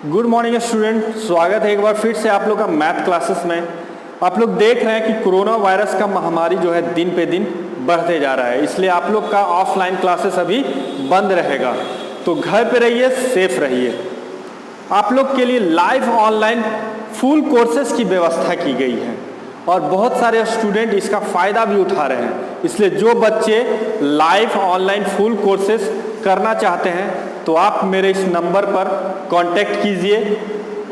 Good morning student, स्वागत है एक बार फिर से आप लोग का मैथ क्लासेस में। आप लोग देख रहे हैं कि कोरोना वायरस का महामारी जो है दिन पे दिन बढ़ते जा रहा है, इसलिए आप लोग का ऑफलाइन क्लासेस अभी बंद रहेगा। तो घर पे रहिए, सेफ रहिए। आप लोग के लिए लाइव ऑनलाइन फुल कोर्सेज की व्यवस्था की गई है और बहुत सारे स्टूडेंट इसका फ़ायदा भी उठा रहे हैं। इसलिए जो बच्चे लाइव ऑनलाइन फुल कोर्सेज करना चाहते हैं तो आप मेरे इस नंबर पर कांटेक्ट कीजिए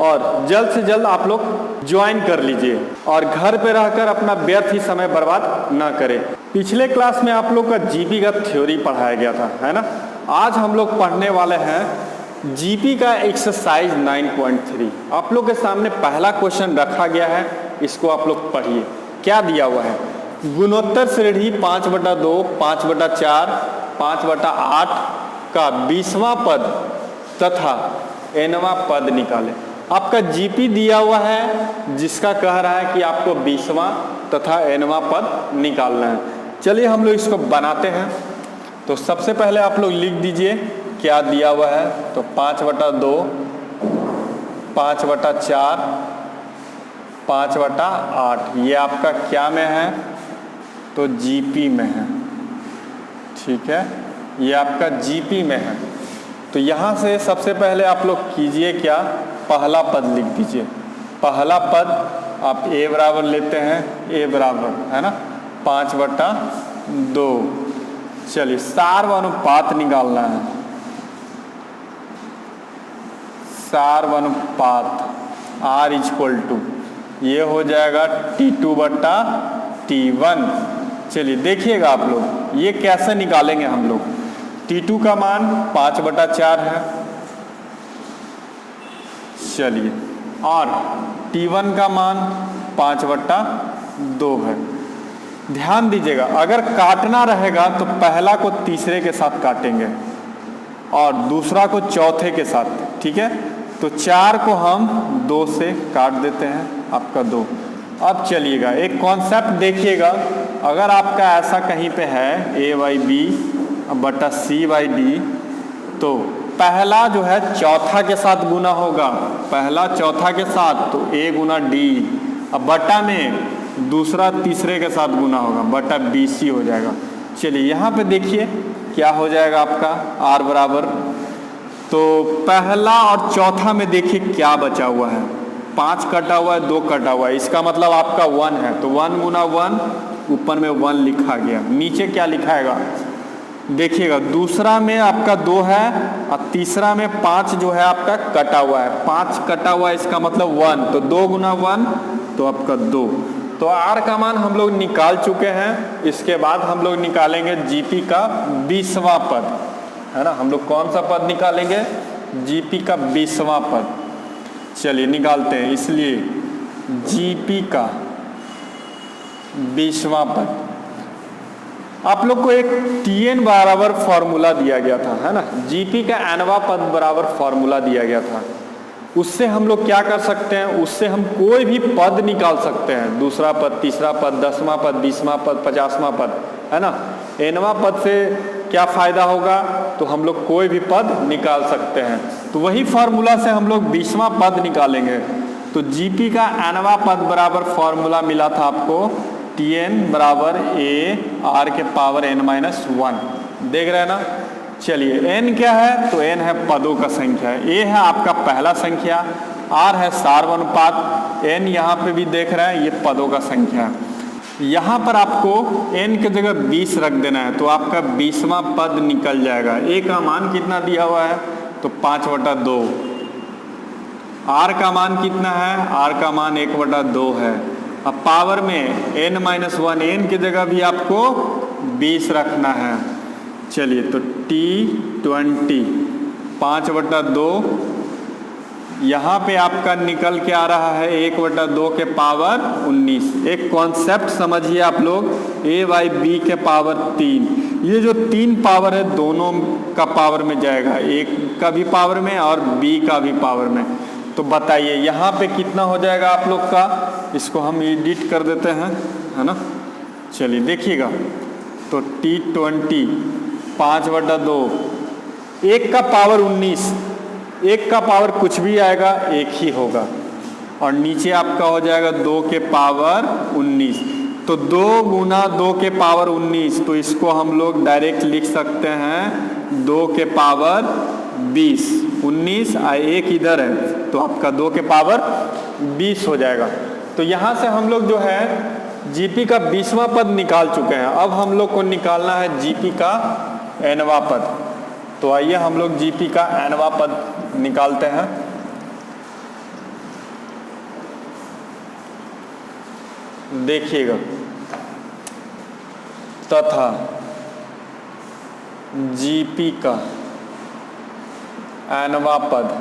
और जल्द से जल्द आप लोग ज्वाइन कर लीजिए और घर पे रहकर अपना व्यर्थ ही समय बर्बाद ना करें। पिछले क्लास में आप लोग का जीपी का थ्योरी पढ़ाया गया था, है ना। आज हम लोग पढ़ने वाले हैं जीपी का एक्सरसाइज 9.3। आप लोग के सामने पहला क्वेश्चन रखा गया है, इसको आप लोग पढ़िए। क्या दिया हुआ है? गुणोत्तर श्रेणी 5/2, 5/4, 5/8 का 20वां पद तथा nवां पद निकालें। आपका जीपी दिया हुआ है जिसका कह रहा है कि आपको 20वां तथा nवां पद निकालना है। चलिए हम लोग इसको बनाते हैं। तो सबसे पहले आप लोग लिख दीजिए क्या दिया हुआ है। तो 5/2, 5/4, 5/8 ये आपका क्या में है? तो जीपी में है, ठीक है। ये आपका जीपी में है। तो यहाँ से सबसे पहले आप लोग कीजिए क्या, पहला पद लिख दीजिए। पहला पद आप a बराबर लेते हैं, a बराबर है ना 5/2। चलिए सार्वनुपात निकालना है। सार्वनुपात R ये हो जाएगा T2/T1। चलिए देखिएगा आप लोग ये कैसे निकालेंगे हम लोग। T2 का मान 5/4 है, चलिए, और T1 का मान 5/2 है। ध्यान दीजिएगा, अगर काटना रहेगा तो पहला को तीसरे के साथ काटेंगे और दूसरा को चौथे के साथ, ठीक है। तो 4 को हम 2 से काट देते हैं, आपका 2। अब चलिएगा एक कॉन्सेप्ट देखिएगा, अगर आपका ऐसा कहीं पे है a/b/c/d तो पहला जो है चौथा के साथ गुना होगा, पहला चौथा के साथ तो a गुना d। अब बटा में दूसरा तीसरे के साथ गुना होगा, बटा bc हो जाएगा। चलिए यहाँ पे देखिए क्या हो जाएगा आपका r बराबर। तो पहला और चौथा में देखिए क्या बचा हुआ है, 5 कटा हुआ है, 2 कटा हुआ है, इसका मतलब आपका 1 है। तो 1 गुना 1, ऊपर में 1 लिखा गया, नीचे क्या लिखाएगा देखिएगा। दूसरा में आपका 2 है और तीसरा में 5 जो है आपका कटा हुआ है, 5 कटा हुआ है, इसका मतलब 1। तो 2 गुना 1 तो आपका 2। तो R का मान हम लोग निकाल चुके हैं। इसके बाद हम लोग निकालेंगे जीपी का 20वां पद, है ना। हम लोग कौन सा पद निकालेंगे? जीपी का 20वां पद। चलिए निकालते हैं। इसलिए जीपी का 20वां पद, आप लोग को एक TN बराबर फॉर्मूला दिया गया था, है ना। जीपी का nवां पद बराबर फॉर्मूला दिया गया था। उससे हम लोग क्या कर सकते हैं, उससे हम कोई भी पद निकाल सकते हैं। दूसरा पद, तीसरा पद, 10वां पद, 20वां पद, 50वां पद, है ना। nवां पद से क्या फ़ायदा होगा? तो हम लोग कोई भी पद निकाल सकते हैं। तो वही फार्मूला से हम लोग 20वां पद निकालेंगे। तो जीपी का nवां पद बराबर फॉर्मूला मिला था आपको Tn बराबर a r के पावर n-1। देख रहे हैं ना। चलिए n क्या है? तो n है पदों का संख्या, a है आपका पहला संख्या, r है सार्वनुपात, n यहाँ पे भी देख रहे हैं ये पदों का संख्या। यहाँ पर आपको n की जगह 20 रख देना है, तो आपका 20वां पद निकल जाएगा। a का मान कितना दिया हुआ है? तो 5/2। r का मान कितना है? r का मान 1/2 है। अब पावर में n-1, n की जगह भी आपको 20 रखना है। चलिए तो T20 5/2, यहाँ पे आपका निकल के आ रहा है 1/2 के पावर 19। एक कॉन्सेप्ट समझिए आप लोग, a/b के पावर 3। ये जो 3 पावर है दोनों का पावर में जाएगा, एक का भी पावर में और b का भी पावर में। तो बताइए यहाँ पे कितना हो जाएगा आप लोग का? इसको हम एडिट कर देते हैं, है ना। चलिए देखिएगा, तो T20 5/2, 1 का पावर 19 1 का पावर कुछ भी आएगा 1 ही होगा, और नीचे आपका हो जाएगा 2 के पावर 19। तो 2 गुना 2 के पावर 19, तो इसको हम लोग डायरेक्ट लिख सकते हैं 2 के पावर 20। 19 और 1 इधर है, तो आपका 2 के पावर 20 हो जाएगा। तो यहाँ से हम लोग जो है जीपी का 20वां पद निकाल चुके हैं। अब हम लोग को निकालना है जीपी का nवां पद। तो आइए हम लोग जीपी का nवां पद निकालते हैं। देखिएगा, तथा जीपी का nवां पद,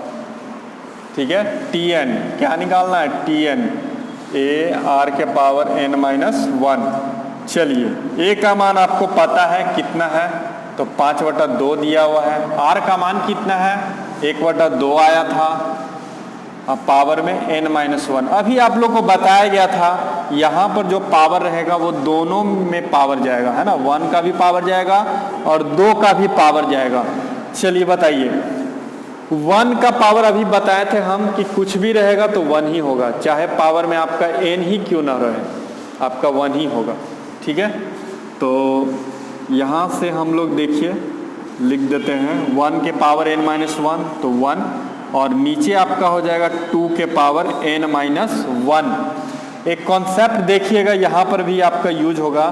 ठीक है, Tn क्या निकालना है, Tn a r के पावर n माइनस 1। चलिए, a का मान आपको पता है कितना है, तो 5/2 दिया हुआ है। r का मान कितना है, 1/2 आया था, अब पावर में n माइनस 1। अभी आप लोग को बताया गया था यहाँ पर जो पावर रहेगा वो दोनों में पावर जाएगा, है ना, 1 का भी पावर जाएगा और 2 का भी पावर जाएगा। चलिए बताइए, 1 का पावर अभी बताए थे हम कि कुछ भी रहेगा तो 1 ही होगा, चाहे पावर में आपका n ही क्यों ना रहे, आपका 1 ही होगा, ठीक है। तो यहाँ से हम लोग देखिए लिख देते हैं 1 के पावर n माइनस 1, तो 1, और नीचे आपका हो जाएगा 2 के पावर n माइनस 1। एक कॉन्सेप्ट देखिएगा, यहाँ पर भी आपका यूज होगा,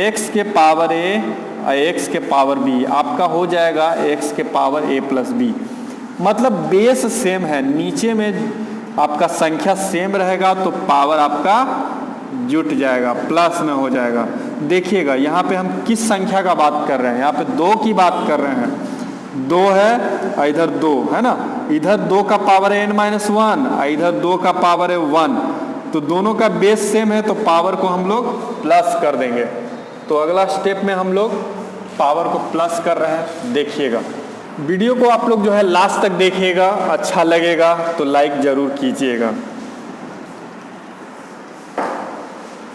x के पावर a और x के पावर b, आपका हो जाएगा x के पावर a प्लस b। मतलब बेस सेम है, नीचे में आपका संख्या सेम रहेगा तो पावर आपका जुट जाएगा, प्लस में हो जाएगा। देखिएगा यहाँ पे हम किस संख्या का बात कर रहे हैं, यहाँ पे 2 की बात कर रहे हैं, 2 है और इधर 2 है ना, इधर 2 का पावर है n माइनस 1 और इधर 2 का पावर है 1, तो दोनों का बेस सेम है तो पावर को हम लोग प्लस कर देंगे। तो अगला स्टेप में हम लोग पावर को प्लस कर रहे हैं। देखिएगा, वीडियो को आप लोग जो है लास्ट तक देखिएगा, अच्छा लगेगा तो लाइक जरूर कीजिएगा।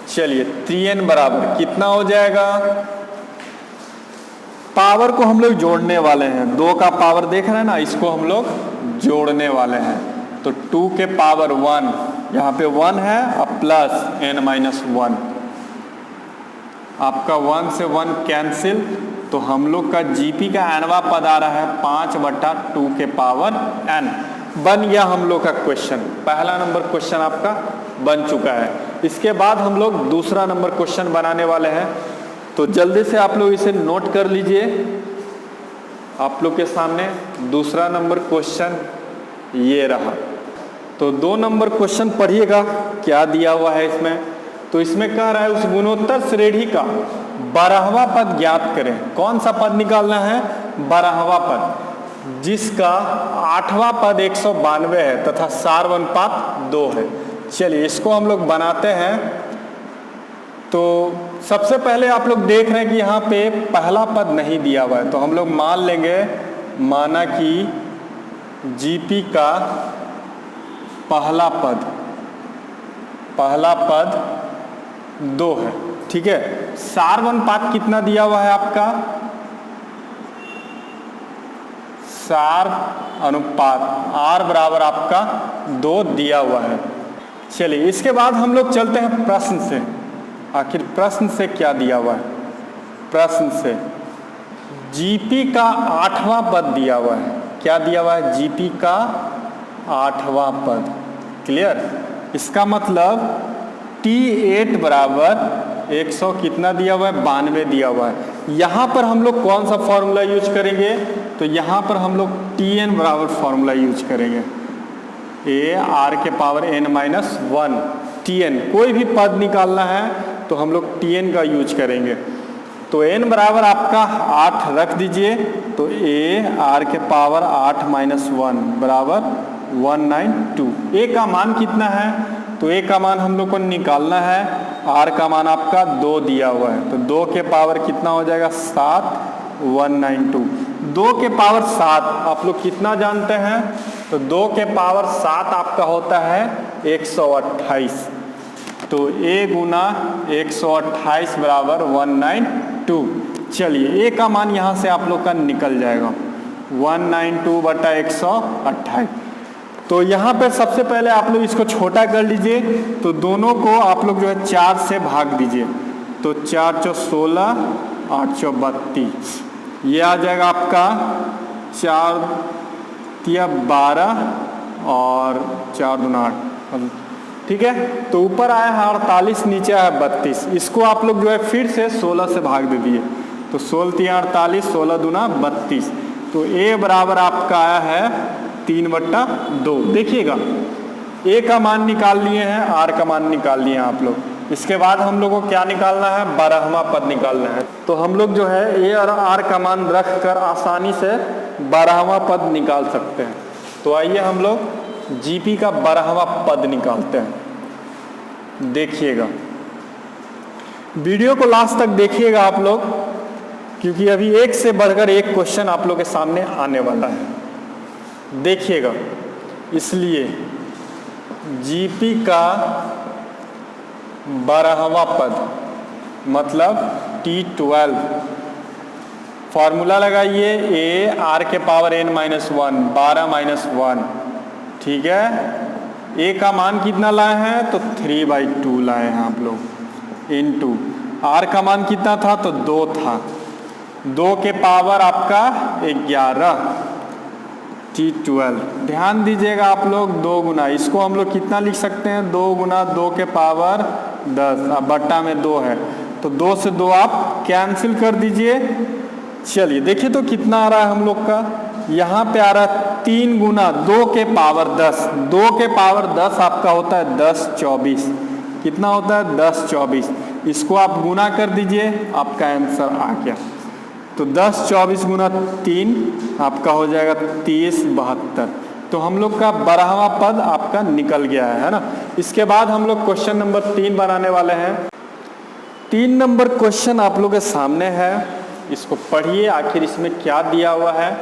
चलिए, 3n बराबर कितना हो जाएगा, पावर को हम लोग जोड़ने वाले हैं, 2 का पावर देख रहे हैं ना, इसको हम लोग जोड़ने वाले हैं। तो 2 के पावर 1, यहाँ पे 1 है और प्लस n माइनस 1, आपका 1 से 1 कैंसिल, तो हम लोग का जीपी का nवां पद आ रहा है 5/2 के पावर n। बन गया हम लोग का क्वेश्चन, पहला नंबर क्वेश्चन आपका बन चुका है। इसके बाद हम लोग दूसरा नंबर क्वेश्चन बनाने वाले हैं, तो जल्दी से आप लोग इसे नोट कर लीजिए। आप लोग के सामने दूसरा नंबर क्वेश्चन ये रहा। तो 2 नंबर क्वेश्चन पढ़िएगा क्या दिया हुआ है इसमें। तो इसमें कह रहा है उस गुणोत्तर श्रेणी का 12वां पद ज्ञात करें। कौन सा पद निकालना है, 12वां पद, जिसका 8वां पद 192 है तथा सार अनुपात 2 है। चलिए इसको हम लोग बनाते हैं। तो सबसे पहले आप लोग देख रहे हैं कि यहाँ पे पहला पद नहीं दिया हुआ है, तो हम लोग मान लेंगे, माना कि जीपी का पहला पद 2 है, ठीक है। सार अनुपात कितना दिया हुआ है आपका, सार अनुपात R बराबर आपका 2 दिया हुआ है। चलिए इसके बाद हम लोग चलते हैं प्रश्न से। आखिर प्रश्न से क्या दिया हुआ है, प्रश्न से जीपी का 8वां पद दिया हुआ है। क्या दिया हुआ है, जीपी का 8वां पद। क्लियर, इसका मतलब T8 बराबर 100 कितना दिया हुआ है, 92 दिया हुआ है। यहाँ पर हम लोग कौन सा फॉर्मूला यूज करेंगे, तो यहाँ पर हम लोग Tn बराबर फॉर्मूला यूज करेंगे, a r के पावर n माइनस 1। Tn कोई भी पद निकालना है तो हम लोग Tn का यूज करेंगे। तो n बराबर आपका 8 रख दीजिए, तो a r के पावर 8 माइनस 1 बराबर 192। a का मान कितना है, तो a का मान हम लोग को निकालना है, r का मान आपका 2 दिया हुआ है, तो 2 के पावर कितना हो जाएगा 7, 192। 2 के पावर 7 आप लोग कितना जानते हैं, तो 2 के पावर 7 आपका होता है 128। तो a गुना 128 बराबर 192। चलिए a का मान यहाँ से आप लोग का निकल जाएगा। 192/128। तो यहाँ पे सबसे पहले आप लोग इसको छोटा कर लीजिए, तो दोनों को आप लोग जो है 4 से भाग दीजिए। तो 4 चौ 16, 8 चौ 32, ये आ जाएगा आपका 4 तिया 12 और 4 दूना 8। ठीक है, तो ऊपर आया है 48, नीचे आया 32। इसको आप लोग जो है फिर से 16 से भाग दे दिए, तो 16 तिया 48, 16 दूना 32। तो ए बराबर आपका आया है 3/2। देखिएगा ए का मान निकाल लिए हैं, आर का मान निकाल लिए हैं आप लोग। इसके बाद हम लोग को क्या निकालना है, 12वां पद निकालना है। तो हम लोग जो है ए और आर का मान रख कर आसानी से 12वां पद निकाल सकते हैं। तो आइए हम लोग जीपी का 12वां पद निकालते हैं। देखिएगा, वीडियो को लास्ट तक देखिएगा आप लोग, क्योंकि अभी एक से बढ़कर एक क्वेश्चन आप लोग के सामने आने वाला है। देखिएगा, इसलिए जीपी का 12वां पद मतलब T12, फॉर्मूला लगाइए ए आर के पावर n-1, 12-1। ठीक है, ए का मान कितना लाए हैं, तो 3/2 लाए हैं आप लोग, इनटू आर का मान कितना था, तो 2 था, 2 के पावर आपका 11, T12। ध्यान दीजिएगा आप लोग, 2 गुना, इसको हम लोग कितना लिख सकते हैं, 2 गुना 2 के पावर 10, अब बट्टा में 2 है, तो 2 से 2 आप कैंसिल कर दीजिए। चलिए देखिए तो कितना आ रहा है हम लोग का, यहाँ पे आ रहा है 3 गुना 2 के पावर 10। 2 के पावर 10 आपका होता है 10 24। कितना होता है, 10 24। इसको आप गुना कर दीजिए, आपका आंसर आ गया। तो 10 24 गुना 3 आपका हो जाएगा 30 72। तो हम लोग का 12वां पद आपका निकल गया है ना। इसके बाद हम लोग क्वेश्चन नंबर 3 बनाने वाले हैं। 3 नंबर क्वेश्चन आप लोग के सामने है, इसको पढ़िए आखिर इसमें क्या दिया हुआ है।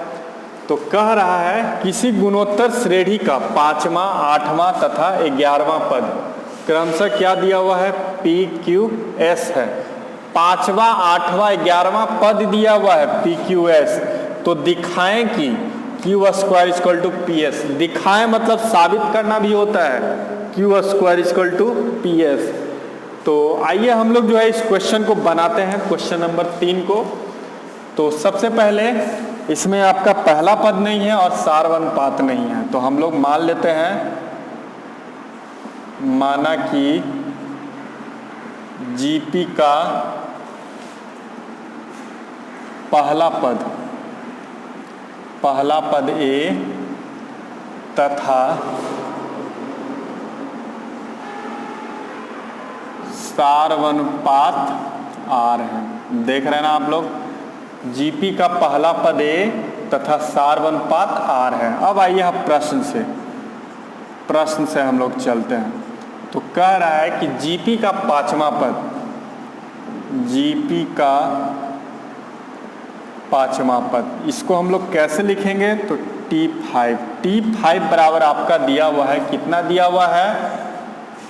तो कह रहा है किसी गुणोत्तर श्रेणी का 5वां 8वां तथा 11वां पद क्रमशः क्या दिया हुआ है, PQS है। 5वां 8वां 11वां पद दिया हुआ है PQS। तो दिखाएं कि Q² = PS। दिखाएं मतलब साबित करना भी होता है, Q² = PS। तो आइए हम लोग जो है इस क्वेश्चन को बनाते हैं, क्वेश्चन नंबर 3 को। तो सबसे पहले इसमें आपका पहला पद नहीं है और सारवनुपात नहीं है, तो हम लोग मान लेते हैं, माना कि जीपी का पहला पद ए तथा सारवनुपात आर है। देख रहे हैं ना आप लोग, जीपी का पहला पद ए तथा सारवनुपात आर है। अब आइए हम प्रश्न से हम लोग चलते हैं। तो कह रहा है कि जीपी का 5वां पद, जीपी का 5वां पद, इसको हम लोग कैसे लिखेंगे, तो T5 बराबर आपका दिया हुआ है, कितना दिया हुआ है,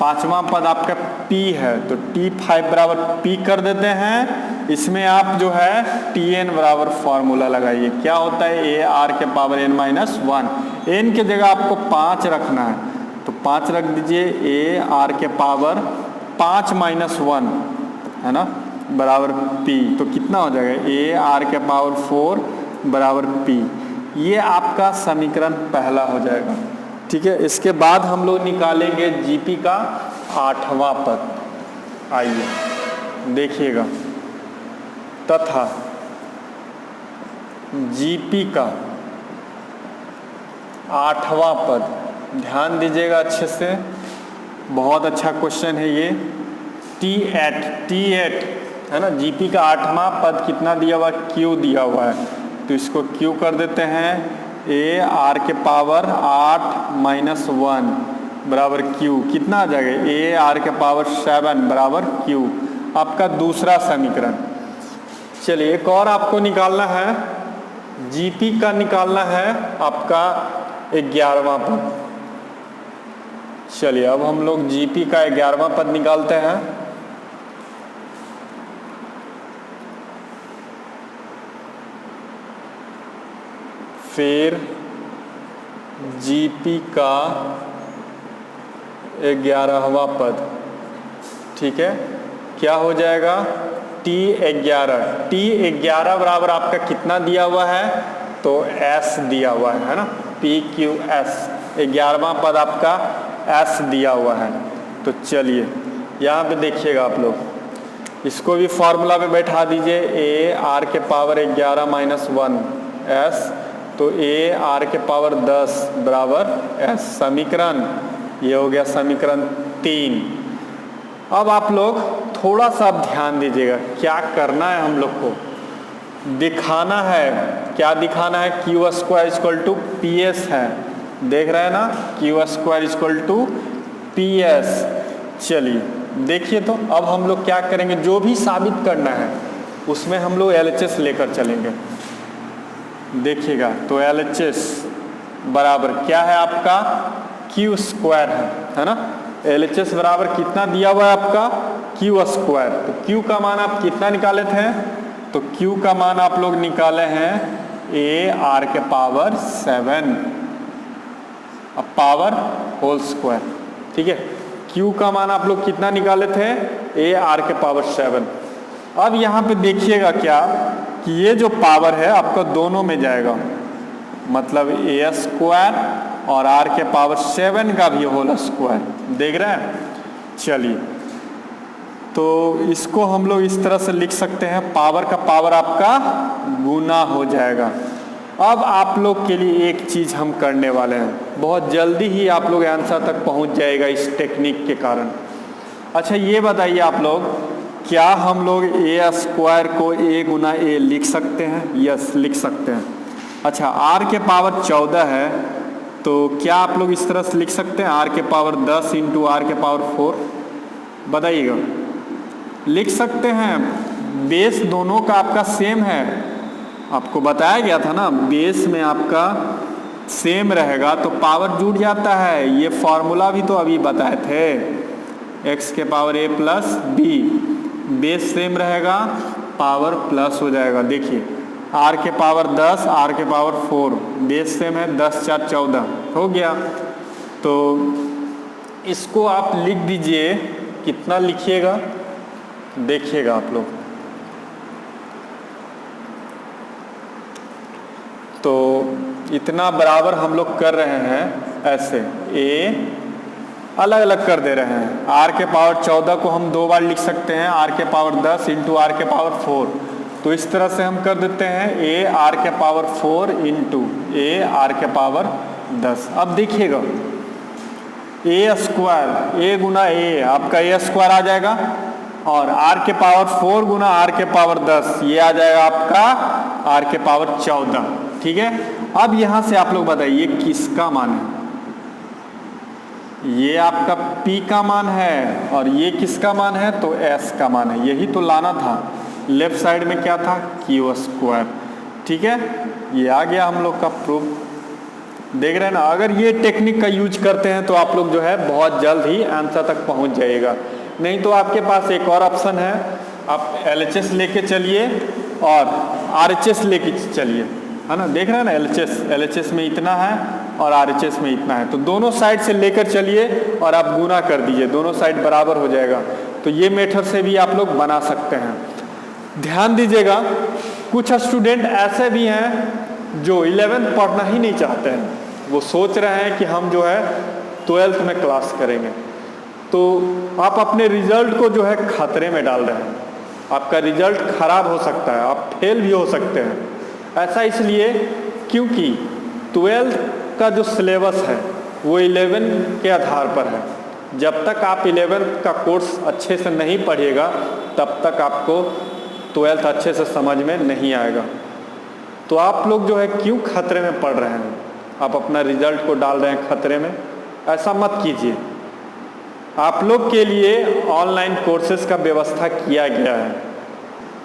5वां पद आपका P है, तो T5 बराबर P कर देते हैं। इसमें आप जो है Tn बराबर फॉर्मूला लगाइए, क्या होता है, ए आर के पावर n-1। n के जगह आपको 5 रखना है, तो 5 रख दीजिए, ए आर के पावर 5-1 है ना, बराबर P। तो कितना हो जाएगा, ए आर के पावर 4 बराबर P। ये आपका समीकरण पहला हो जाएगा। ठीक है, इसके बाद हम लोग निकालेंगे जीपी का 8वां पद। आइए देखिएगा, तथा जीपी का 8वां पद, ध्यान दीजिएगा अच्छे से, बहुत अच्छा क्वेश्चन है ये। T8 है ना, जीपी का 8वां पद कितना दिया हुआ, Q दिया हुआ है, तो इसको Q कर देते हैं, ए आर के पावर 8-1 बराबर Q। कितना आ जाएगा, ए आर के पावर 7 बराबर Q, आपका दूसरा समीकरण। चलिए एक और आपको निकालना है, जीपी का निकालना है आपका 11वां पद। चलिए अब हम लोग जीपी का 11वां पद निकालते हैं। फिर जीपी का 11वां पद, ठीक है, क्या हो जाएगा T11। T11 बराबर आपका कितना दिया हुआ है, तो S दिया हुआ है ना, PQS 11वां पद आपका S दिया हुआ है। तो चलिए यहाँ पे देखिएगा आप लोग, इसको भी फॉर्मूला पे बैठा दीजिए, A R के पावर 11 माइनस 1 S, तो A R के पावर 10 बराबर S। समीकरण ये हो गया समीकरण 3। अब आप लोग थोड़ा सा ध्यान दीजिएगा, क्या करना है हम लोग को, दिखाना है, क्या दिखाना है, Q square equal to P S है, देख रहे हैं ना, Q square equal to P S. चलिए देखिए, तो अब हम लोग क्या करेंगे, जो भी साबित करना है उसमें हम लोग LHS लेकर चलेंगे। देखिएगा, तो LHS बराबर क्या है आपका, क्यू स्क्वायर है ना, LHS बराबर कितना दिया हुआ है आपका, क्यू स्क्वायर। तो क्यू का मान आप कितना निकाले थे, तो क्यू का मान आप लोग निकाले हैं A R के पावर 7, अब पावर होल स्क्वायर, ठीक है। क्यू का मान आप लोग कितना निकाले थे, A R के पावर 7। अब यहाँ पे देखिएगा क्या कि ये जो पावर है आपका दोनों में जाएगा, मतलब A स्क्वायर और R के पावर 7 का भी होल स्क्वायर, देख रहे हैं। चलिए, तो इसको हम लोग इस तरह से लिख सकते हैं, पावर का पावर आपका गुना हो जाएगा। अब आप लोग के लिए एक चीज़ हम करने वाले हैं, बहुत जल्दी ही आप लोग आंसर तक पहुंच जाएगा इस टेक्निक के कारण। अच्छा ये बताइए आप लोग, क्या हम लोग A स्क्वायर को A गुना A लिख सकते हैं, यस लिख सकते हैं। अच्छा R के पावर 14 है, तो क्या आप लोग इस तरह से लिख सकते हैं, R के पावर 10 इंटू R के पावर 4, बताइएगा, लिख सकते हैं। बेस दोनों का आपका सेम है, आपको बताया गया था ना, बेस में आपका सेम रहेगा तो पावर जुड़ जाता है। ये फॉर्मूला भी तो अभी बताए थे, x के power a plus B, base same रहेगा, पावर प्लस हो जाएगा। देखिए r के पावर 10, r के पावर 4, बेस सेम है, 10 4 14 हो गया। तो इसको आप लिख दीजिए, कितना लिखिएगा, देखिएगा आप लोग, तो इतना बराबर हम लोग कर रहे हैं, ऐसे A अलग अलग कर दे रहे हैं। R के पावर 14 को हम 2 बार लिख सकते हैं, R के पावर 10 इंटू R के पावर 4, तो इस तरह से हम कर देते हैं A R के पावर 4 इंटू A R के पावर 10। अब देखिएगा, A square A Guna A, आपका A स्क्वायर आ जाएगा, और R के पावर 4 गुना R के पावर 10, ये आ जाएगा आपका R के पावर 14, ठीक है। अब यहां से आप लोग बताइए किसका मान है, ये आपका P का मान है, और ये किसका मान है, तो S का मान है। यही तो लाना था, लेफ्ट साइड में क्या था, Q स्क्वायर, ठीक है। ये आ गया हम लोग का प्रूफ, देख रहे हैं ना। अगर ये टेक्निक का यूज करते हैं तो आप लोग जो है बहुत जल्द ही आंसर तक पहुंच जाइएगा। नहीं तो आपके पास एक और ऑप्शन है, आप LHS लेके चलिए और RHS लेके चलिए, है ना, देख रहे हैं ना, LHS में इतना है और RHS में इतना है, तो दोनों साइड से लेकर चलिए और आप गुना कर दीजिए, दोनों साइड बराबर हो जाएगा। तो ये मेथड से भी आप लोग बना सकते हैं। ध्यान दीजिएगा, कुछ स्टूडेंट ऐसे भी हैं जो 11th पढ़ना ही नहीं चाहते हैं, वो सोच रहे हैं कि हम जो है 12th में क्लास करेंगे, तो आप अपने रिजल्ट को जो है खतरे में डाल रहे हैं, आपका रिजल्ट खराब हो सकता है, आप फेल भी हो सकते हैं। ऐसा इसलिए क्योंकि 12th का जो सिलेबस है वो 11 के आधार पर है। जब तक आप 11th का कोर्स अच्छे से नहीं पढ़िएगा तब तक आपको 12th अच्छे से समझ में नहीं आएगा। तो आप लोग जो है क्यों खतरे में पढ़ रहे हैं, आप अपना रिजल्ट को डाल रहे हैं खतरे में, ऐसा मत कीजिए। आप लोग के लिए ऑनलाइन कोर्सेज का व्यवस्था किया गया है,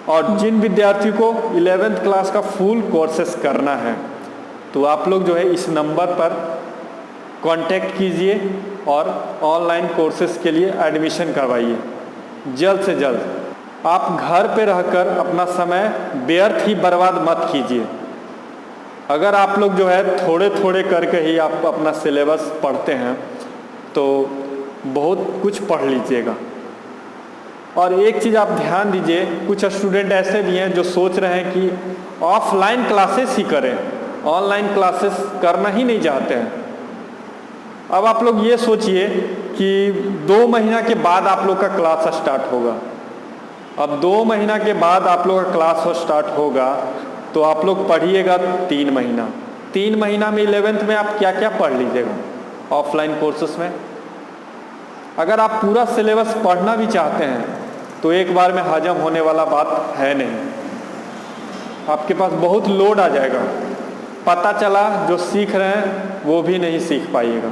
और जिन विद्यार्थियों को 11th क्लास का फुल कोर्सेज करना है तो आप लोग जो है इस नंबर पर कांटेक्ट कीजिए और ऑनलाइन कोर्सेज के लिए एडमिशन करवाइए जल्द से जल्द। आप घर पे रहकर अपना समय व्यर्थ ही बर्बाद मत कीजिए। अगर आप लोग जो है थोड़े थोड़े करके ही आप अपना सिलेबस पढ़ते हैं तो बहुत कुछ पढ़ लीजिएगा। और एक चीज़ आप ध्यान दीजिए, कुछ स्टूडेंट ऐसे भी हैं जो सोच रहे हैं कि ऑफलाइन क्लासेस ही करें, ऑनलाइन क्लासेस करना ही नहीं चाहते हैं। अब आप लोग ये सोचिए कि 2 महीना के बाद आप लोग का क्लास स्टार्ट होगा। अब 2 महीना के बाद आप लोग का क्लास स्टार्ट होगा तो आप लोग पढ़िएगा 3 महीना। 3 महीना में 11th में आप क्या क्या पढ़ लीजिएगा ऑफलाइन कोर्सेस में। अगर आप पूरा सिलेबस पढ़ना भी चाहते हैं तो एक बार में हजम होने वाला बात है नहीं, आपके पास बहुत लोड आ जाएगा। पता चला जो सीख रहे हैं वो भी नहीं सीख पाइएगा।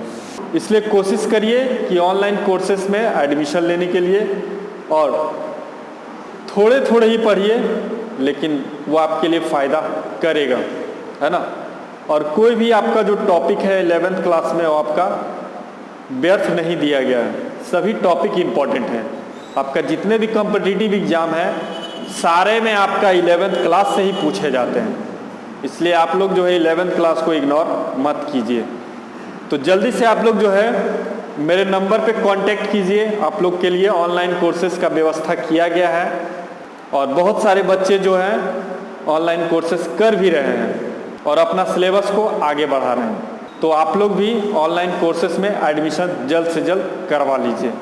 इसलिए कोशिश करिए कि ऑनलाइन कोर्सेस में एडमिशन लेने के लिए और थोड़े थोड़े ही पढ़िए, लेकिन वो आपके लिए फ़ायदा करेगा, है ना। और कोई भी आपका जो टॉपिक है 11th क्लास में वो आपका व्यर्थ नहीं दिया गया है। सभी टॉपिक इम्पॉर्टेंट हैं। आपका जितने भी कॉम्पिटिटिव एग्ज़ाम है सारे में आपका 11th क्लास से ही पूछे जाते हैं। इसलिए आप लोग जो है 11th क्लास को इग्नोर मत कीजिए। तो जल्दी से आप लोग जो है मेरे नंबर पे कांटेक्ट कीजिए। आप लोग के लिए ऑनलाइन कोर्सेज का व्यवस्था किया गया है और बहुत सारे बच्चे जो हैं ऑनलाइन कोर्सेज कर भी रहे हैं और अपना सिलेबस को आगे बढ़ा रहे हैं। तो आप लोग भी ऑनलाइन कोर्सेज में एडमिशन जल्द से जल्द करवा लीजिए।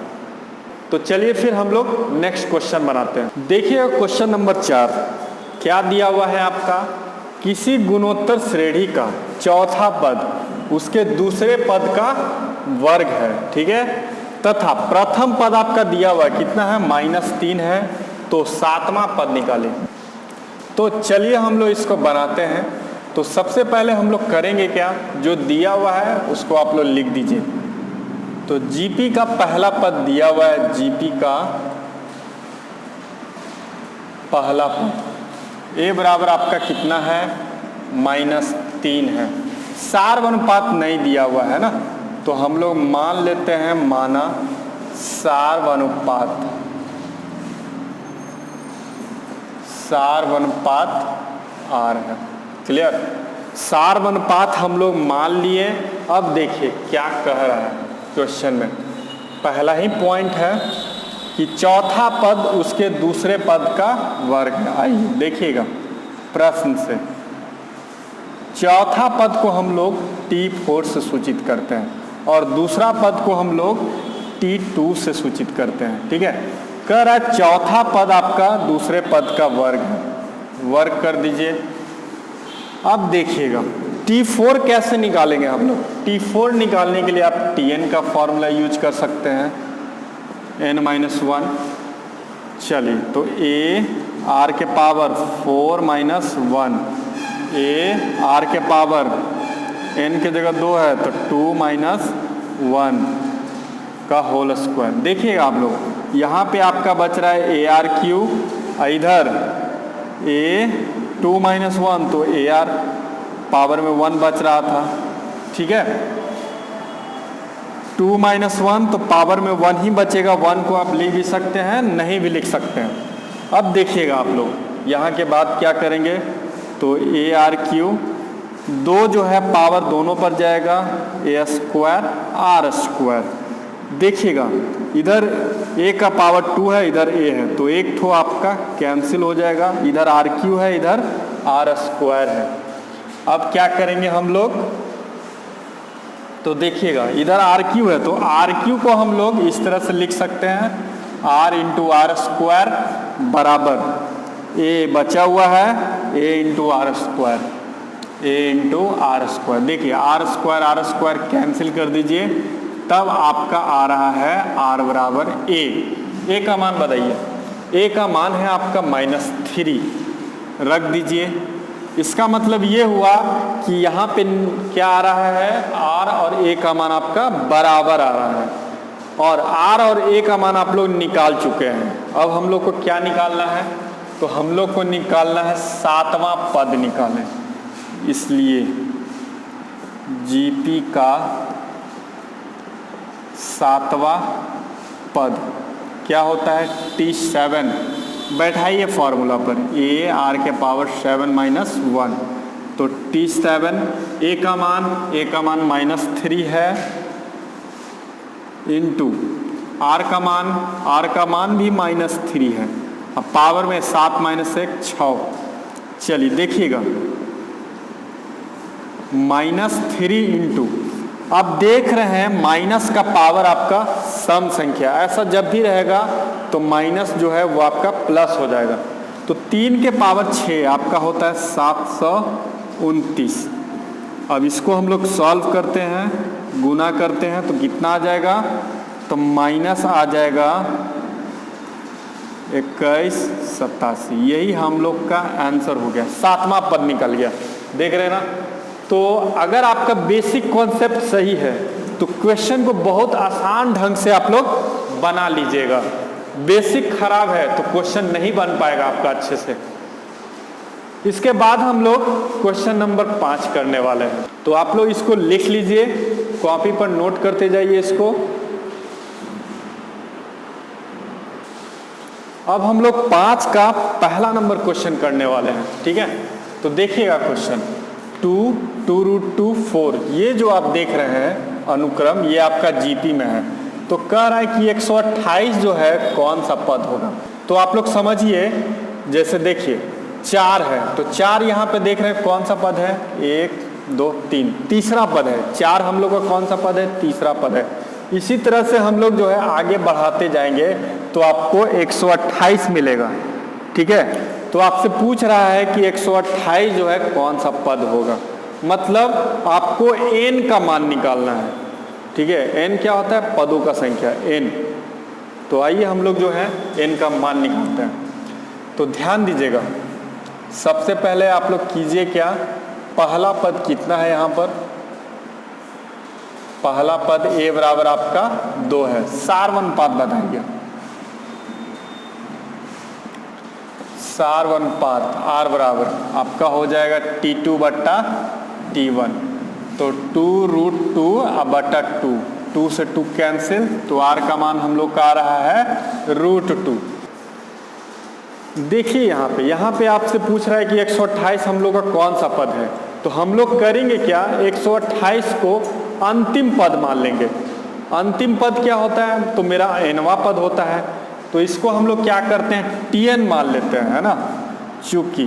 तो चलिए फिर हम लोग नेक्स्ट क्वेश्चन बनाते हैं। देखिए क्वेश्चन नंबर 4 क्या दिया हुआ है आपका, किसी गुणोत्तर श्रेणी का चौथा पद उसके दूसरे पद का वर्ग है, ठीक है, तथा प्रथम पद आपका दिया हुआ है कितना है, -3 है, तो 7वां पद निकालें। तो चलिए हम लोग इसको बनाते हैं। तो सबसे पहले हम लोग करेंगे क्या, जो दिया हुआ है उसको आप लोग लिख दीजिए। तो जीपी का पहला पद दिया हुआ है, जीपी का पहला पद ए बराबर आपका कितना है, -3 है। सार्वनुपात नहीं दिया हुआ है ना, तो हम लोग मान लेते हैं, माना सार्वनुपात R है। क्लियर, सार्वनुपात हम लोग मान लिए। अब देखिए क्या कह रहा है क्वेश्चन में, पहला ही पॉइंट है कि चौथा पद उसके दूसरे पद का वर्ग है। आइए देखिएगा प्रश्न से, चौथा पद को हम लोग T4 से सूचित करते हैं और दूसरा पद को हम लोग T2 से सूचित करते हैं, ठीक है। कह रहा है चौथा पद आपका दूसरे पद का वर्ग है, वर्ग कर दीजिए। अब देखिएगा T4 कैसे निकालेंगे हम लोग। T4 निकालने के लिए आप Tn का फॉर्मूला यूज कर सकते हैं, n-1। चलिए तो a r के पावर 4 - 1, a r के पावर n के जगह 2 है तो 2 - 1 का होल स्क्वायर। देखिएगा आप लोग यहाँ पे आपका बच रहा है AR3, इधर A2 - 1 तो AR पावर में 1 बच रहा था, ठीक है। 2 - 1 तो पावर में 1 ही बचेगा, 1 को आप लिख भी सकते हैं, नहीं भी लिख सकते हैं। अब देखिएगा आप लोग यहाँ के बाद क्या करेंगे, तो AR3 2 जो है पावर दोनों पर जाएगा, A² R²। देखिएगा इधर a का पावर 2 है, इधर a है, तो एक ठो आपका कैंसिल हो जाएगा, इधर RQ है, इधर R² है। अब क्या करेंगे हम लोग, तो देखिएगा इधर RQ है, तो RQ को हम लोग इस तरह से लिख सकते हैं, R × R² बराबर a बचा हुआ है a × R², a × R²। देखिए R² कैंसिल कर दीजिए, तब आपका आ रहा है R बराबर a का मान बताइए, a का मान है आपका -3, रख दीजिए। इसका मतलब ये हुआ कि यहाँ पे क्या आ रहा है, R और a का मान आपका बराबर आ रहा है, और R और a का मान आप लोग निकाल चुके हैं। अब हम लोग को क्या निकालना है, तो हम लोग को निकालना है 7वां पद निकालें। इसलिए जीपी का 7वां पद क्या होता है, T7। बैठाइए फॉर्मूला पर, a r के पावर 7 - 1 तो T7 a का मान -3 है, इंटू r का मान भी -3 है। अब पावर में 7 - 1 6। चलिए देखिएगा, -3 इंटू, आप देख रहे हैं माइनस का पावर आपका सम संख्या, ऐसा जब भी रहेगा तो माइनस जो है वो आपका प्लस हो जाएगा। तो 3 के पावर 6 आपका होता है 729। अब इसको हम लोग सॉल्व करते हैं, गुना करते हैं तो कितना आ जाएगा, तो माइनस आ जाएगा 2187। यही हम लोग का आंसर हो गया, 7वां पद निकल गया। देख रहे हैं ना। तो अगर आपका बेसिक कॉन्सेप्ट सही है तो क्वेश्चन को बहुत आसान ढंग से आप लोग बना लीजिएगा। बेसिक खराब है तो क्वेश्चन नहीं बन पाएगा आपका अच्छे से। इसके बाद हम लोग क्वेश्चन नंबर 5 करने वाले हैं। तो आप लोग इसको लिख लीजिए, कॉपी पर नोट करते जाइए इसको। अब हम लोग 5 का पहला नंबर क्वेश्चन करने वाले हैं, ठीक है। तो देखिएगा क्वेश्चन 2 4, ये जो आप देख रहे हैं अनुक्रम, ये आपका जीपी में है। तो कह रहा है कि 128 जो है कौन सा पद होगा। तो आप लोग समझिए, जैसे देखिए 4 है तो 4 यहाँ पे देख रहे हैं कौन सा पद है, 1 2 3, तीसरा पद है। 4 हम लोग का कौन सा पद है, तीसरा पद है। इसी तरह से हम लोग जो है आगे बढ़ाते जाएंगे तो आपको 128 मिलेगा, ठीक है। तो आपसे पूछ रहा है कि 128 जो है कौन सा पद होगा, मतलब आपको n का मान निकालना है, ठीक है। n क्या होता है, पदों का संख्या n। तो आइए हम लोग जो है n का मान निकालते हैं। तो ध्यान दीजिएगा, सबसे पहले आप लोग कीजिए क्या, पहला पद कितना है, यहाँ पर पहला पद a बराबर आपका 2 है। सारवनपात बताइए, सारवनपात r बराबर आपका हो जाएगा T2 बट्टा T1। तो 2√2 2 से 2 कैंसिल, तो r का मान हम लोग का आ रहा है √2। देखिए यहाँ पे आपसे पूछ रहा है कि 128 हम लोग का कौन सा पद है। तो हम लोग करेंगे क्या, 128 को अंतिम पद मान लेंगे। अंतिम पद क्या होता है, तो मेरा nवां पद होता है। तो इसको हम लोग क्या करते हैं, Tn मान लेते हैं, है ना। चूंकि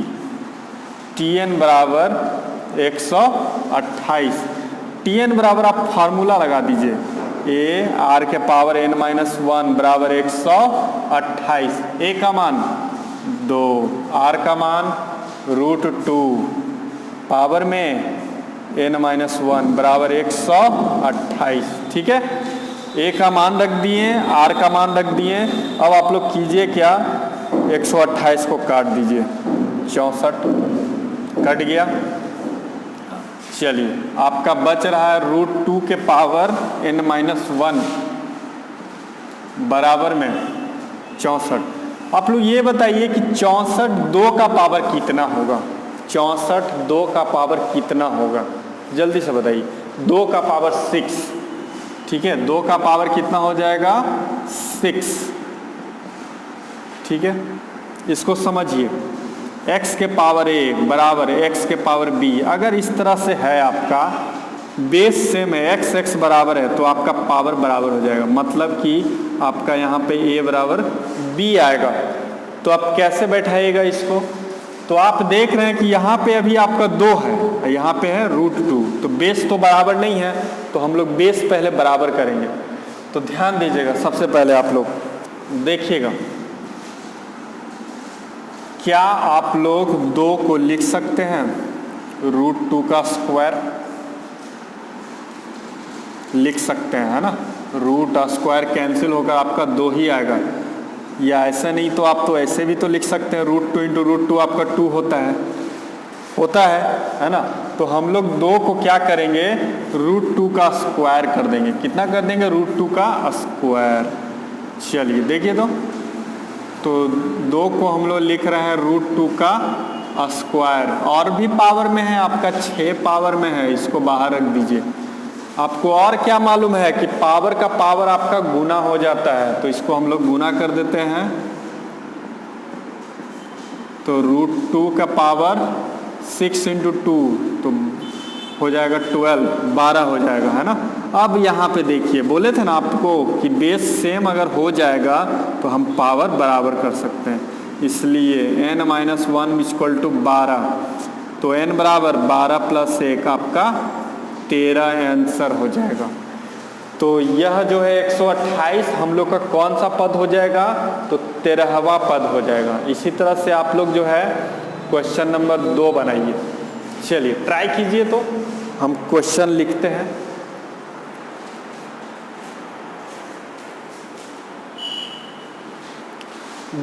Tn बराबर 128, Tn बराबर आप फार्मूला लगा दीजिए, a r के पावर n-1 बराबर 128। a का मान 2, r का मान √2, पावर में n-1 बराबर 128, ठीक है। a का मान रख दिए, r का मान रख दिए। अब आप लोग कीजिए क्या, 128 को काट दीजिए, 64 कट गया। चलिए आपका बच रहा है √2 के पावर n-1 बराबर में 64। आप लोग ये बताइए कि 64 2 का पावर कितना होगा, 64 2 का पावर कितना होगा, जल्दी से बताइए। 2 का पावर 6, ठीक है। 2 का पावर कितना हो जाएगा, 6, ठीक है। इसको समझिए, x के पावर a बराबर x के पावर b। अगर इस तरह से है आपका बेस सेम है, x बराबर है, तो आपका पावर बराबर हो जाएगा, मतलब कि आपका यहाँ पे a बराबर b आएगा। तो आप कैसे बैठाइएगा इसको, तो आप देख रहे हैं कि यहाँ पे अभी आपका 2 है, यहाँ पे है √2, तो बेस तो बराबर नहीं है, तो हम लोग बेस पहले बराबर करेंगे। तो ध्यान दीजिएगा, सबसे पहले आप लोग देखिएगा, क्या आप लोग 2 को लिख सकते हैं √2 का स्क्वायर, लिख सकते हैं, है ना। रूट स्क्वायर कैंसिल होकर आपका 2 ही आएगा, या ऐसा नहीं तो आप तो ऐसे भी तो लिख सकते हैं, √2 × √2 आपका 2 होता है ना। तो हम लोग 2 को क्या करेंगे, √2 का स्क्वायर कर देंगे। कितना कर देंगे, √2 का स्क्वायर। चलिए देखिए, तो 2 को हम लोग लिख रहे हैं √2 का स्क्वायर। और भी पावर में है आपका, 6 पावर में है, इसको बाहर रख दीजिए। आपको और क्या मालूम है कि पावर का पावर आपका गुना हो जाता है, तो इसको हम लोग गुना कर देते हैं। तो √2 का पावर 6 इंटू 2 तो हो जाएगा 12, 12 हो जाएगा, है ना। अब यहाँ पे देखिए बोले थे ना आपको कि बेस सेम अगर हो जाएगा तो हम पावर बराबर कर सकते हैं, इसलिए n माइनस 1 इक्वल टू 12, तो n बराबर 12 प्लस 1 आपका 13 आंसर हो जाएगा। तो यह जो है 128 हम लोग का कौन सा पद हो जाएगा, तो 13वां पद हो जाएगा। इसी तरह से आप लोग जो है क्वेश्चन नंबर 2 बनाइए। चलिए ट्राई कीजिए, तो हम क्वेश्चन लिखते हैं।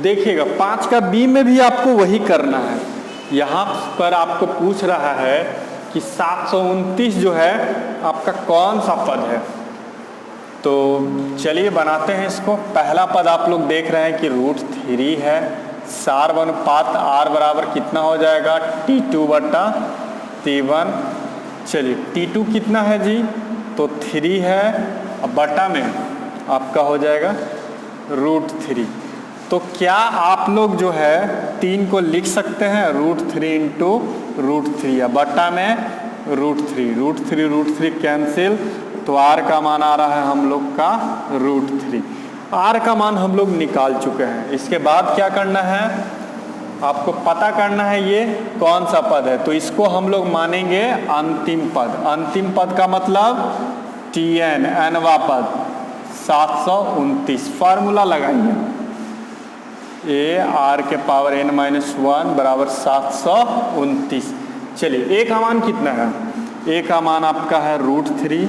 देखिएगा 5 का बी में भी आपको वही करना है। यहाँ पर आपको पूछ रहा है कि 729 जो है आपका कौन सा पद है। तो चलिए बनाते हैं इसको। पहला पद आप लोग देख रहे हैं कि √3 है, सार अनुपात r बराबर कितना हो जाएगा, T2 बटा T1। चलिए T2 कितना है जी, तो 3 है, अब बटा में आपका हो जाएगा √3। तो क्या आप लोग जो है 3 को लिख सकते हैं √3 इंटू √3, या बटा में √3 कैंसिल, तो r का मान आ रहा है हम लोग का √3। r का मान हम लोग निकाल चुके हैं। इसके बाद क्या करना है, आपको पता करना है ये कौन सा पद है, तो इसको हम लोग मानेंगे अंतिम पद। अंतिम पद का मतलब Tn, nवा पद 729। फार्मूला लगाइए, a r के पावर n माइनस 1 बराबर 729। चलिए a का मान कितना है, a का मान आपका है √3,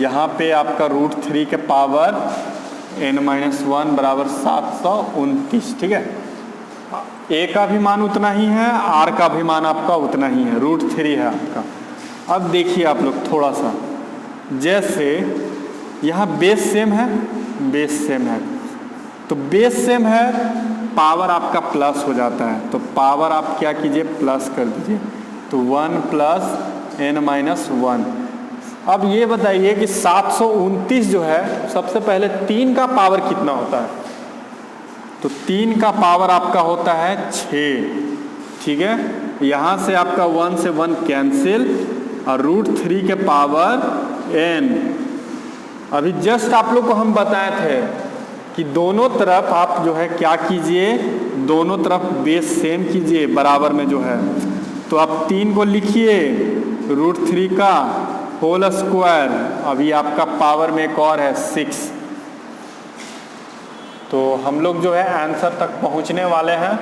यहाँ पे आपका √3 के पावर n माइनस 1 बराबर 729, ठीक है। a का भी मान उतना ही है, r का भी मान आपका उतना ही है, √3 है आपका। अब देखिए आप लोग थोड़ा सा, जैसे यहाँ बेस सेम है, बेस सेम है, तो बेस सेम है, पावर आपका प्लस हो जाता है, तो पावर आप क्या कीजिए प्लस कर दीजिए, तो 1 प्लस n माइनस 1। अब ये बताइए कि 729 जो है, सबसे पहले 3 का पावर कितना होता है, तो 3 का पावर आपका होता है 6, ठीक है। यहाँ से आपका 1 से 1 कैंसिल, और √3 के पावर n। अभी जस्ट आप लोग को हम बताए थे कि दोनों तरफ आप जो है क्या कीजिए, दोनों तरफ बेस सेम कीजिए बराबर में जो है, तो आप 3 को लिखिए √3 का होल स्क्वायर, अभी आपका पावर में एक और है 6। तो हम लोग जो है आंसर तक पहुंचने वाले हैं,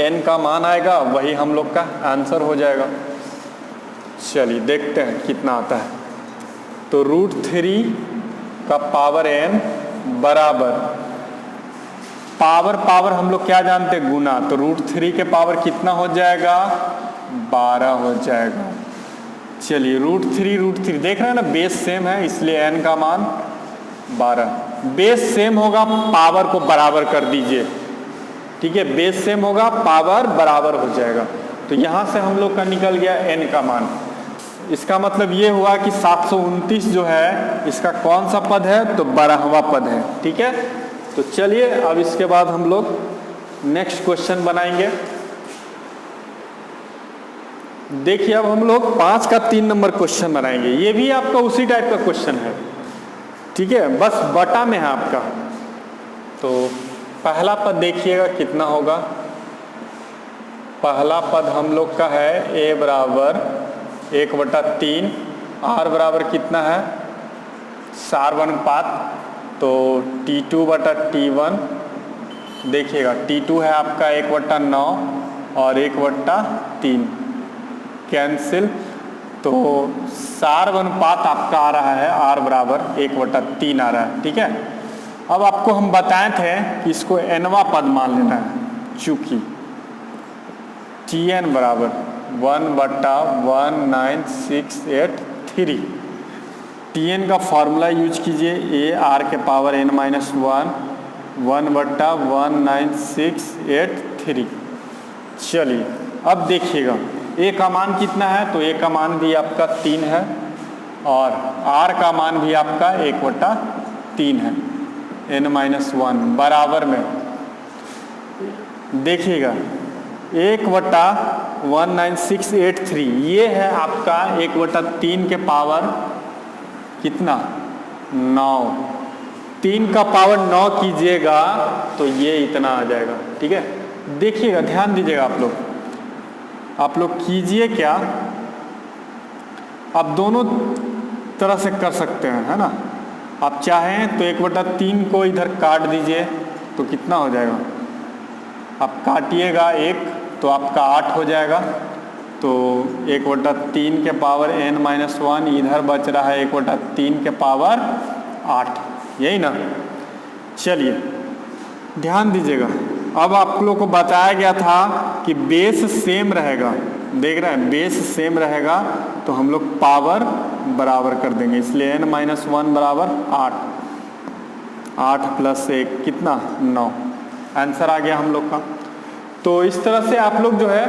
n का मान आएगा वही हम लोग का आंसर हो जाएगा। चलिए देखते हैं कितना आता है। तो √3 का पावर n बराबर, पावर हम लोग क्या जानते हैं, गुना, तो √3 के पावर कितना हो जाएगा, 12 हो जाएगा। चलिए √3 देख रहे हैं ना, बेस सेम है इसलिए n का मान 12। बेस सेम होगा, पावर को बराबर कर दीजिए, ठीक है, बेस सेम होगा, पावर बराबर हो जाएगा। तो यहाँ से हम लोग का निकल गया n का मान। इसका मतलब ये हुआ कि 729 जो है इसका कौन सा पद है, तो 12वां पद है, ठीक है। तो चलिए अब इसके बाद हम लोग नेक्स्ट क्वेश्चन बनाएंगे। देखिए अब हम लोग 5 का 3 नंबर क्वेश्चन बनाएंगे। ये भी आपका उसी टाइप का क्वेश्चन है, ठीक है, बस बटा में है आपका। तो पहला पद देखिएगा कितना होगा। पहला पद हम लोग का है a बराबर 1/3, r बराबर कितना है, सार अनुपात, तो T2 बटा T1। देखिएगा T2 है आपका 1/9 और 1/3 कैंसिल, तो सार अनुपात आपका आ रहा है r बराबर 1/3 आ रहा है, ठीक है। अब आपको हम बताए थे कि इसको nवा पद मान लेना है, चूंकि Tn बराबर 1/1983। Tn का फॉर्मूला यूज कीजिए, a r के पावर n माइनस 1/1983। चलिए अब देखिएगा a का मान कितना है, तो a का मान भी आपका 3 है और r का मान भी आपका 1/3 है, n-1 बराबर में। देखिएगा 1/3 19683, ये है आपका 1/3 के पावर कितना 9, 3 का पावर 9 कीजिएगा तो ये इतना आ जाएगा। ठीक है, देखिएगा, ध्यान दीजिएगा आप लोग कीजिए क्या, आप दोनों तरह से कर सकते हैं, है ना। आप चाहें तो 1/3 को इधर काट दीजिए तो कितना हो जाएगा, आप काटिएगा 1 तो आपका 8 हो जाएगा। तो 1/3 के पावर n-1, इधर बच रहा है 1/3 के पावर 8, यही ना। चलिए ध्यान दीजिएगा, अब आप लोग को बताया गया था कि बेस सेम रहेगा, देख रहे हैं, बेस सेम रहेगा तो हम लोग पावर बराबर कर देंगे, इसलिए n-1 बराबर 8, 8 + 1 कितना 9, आंसर आ गया हम लोग का। तो इस तरह से आप लोग जो है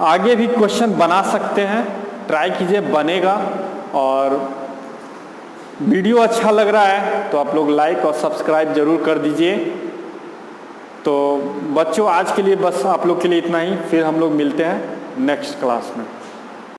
आगे भी क्वेश्चन बना सकते हैं, ट्राई कीजिए, बनेगा। और वीडियो अच्छा लग रहा है तो आप लोग लाइक और सब्सक्राइब जरूर कर दीजिए। तो बच्चों आज के लिए बस आप लोग के लिए इतना ही, फिर हम लोग मिलते हैं नेक्स्ट क्लास में।